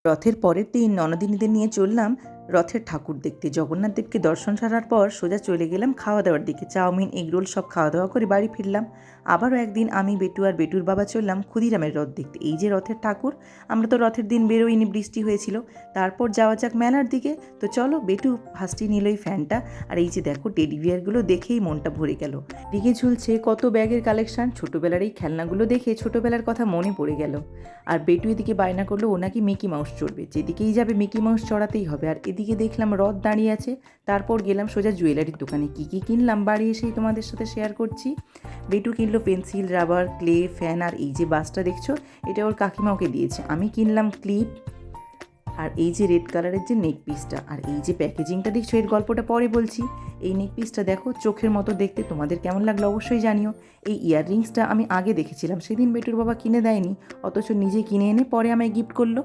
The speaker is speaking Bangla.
রথের পরের দিন ননদিনীদের নিয়ে চললাম রথের ঠাকুর দেখতে। জগন্নাথ দেবকে দর্শন সারার পর সোজা চলে গেলাম খাওয়া দাওয়ার দিকে। চাউমিন, এগরোল সব খাওয়া দাওয়া করে বাড়ি ফিরলাম। আবারও একদিন আমি, বেটু আর বেটুর বাবা চললাম ক্ষুদিরামের রথ দেখতে। এই যে রথের ঠাকুর, আমরা তো রথের দিন বেরোইনি, বৃষ্টি হয়েছিল। তারপর যাওয়া যাক মেলার দিকে। তো চলো, বেটু ফার্স্টে নিল এই ফ্যানটা। আর এই যে দেখো টেডি বিয়ারগুলো, দেখেই মনটা ভরে গেল। দিকে ঝুলছে কত ব্যাগের কালেকশন। ছোটোবেলার এই খেলনাগুলো দেখে ছোটোবেলার কথা মনে পড়ে গেল। আর বেটু এদিকে বায়না করলো ও নাকি মিকি মাউস চড়বে, যেদিকেই যাবে মিকি মাউস চড়াতেই হবে। আর এদিকে দেখলাম রথ দাঁড়িয়ে আছে। তারপর গেলাম সোজা জুয়েলারির দোকানে। কী কী কিনলাম বাড়ি এসেই তোমাদের সাথে শেয়ার করছি। বেটু কিনলো পেন্সিল, রাবার, ক্লে, ফ্যান। আর এই যে বাসটা দেখছো, এটা ওর কাকিমা ওকে দিয়েছে। আমি কিনলাম ক্লিপ, আর এই যে রেড কালারের যে নেক পিসটা। আর এই যে প্যাকেজিংটা দেখছো, এর গল্পটা পরে বলছি। এই নেক পিসটা দেখো, চোখের মতো দেখতে। তোমাদের কেমন লাগলো অবশ্যই জানিও। এই ইয়াররিংসটা আমি আগে দেখেছিলাম, সেদিন বেটুর বাবা কিনে দেয়নি, অথচ নিজে কিনে এনে পরে আমায় গিফট করলো।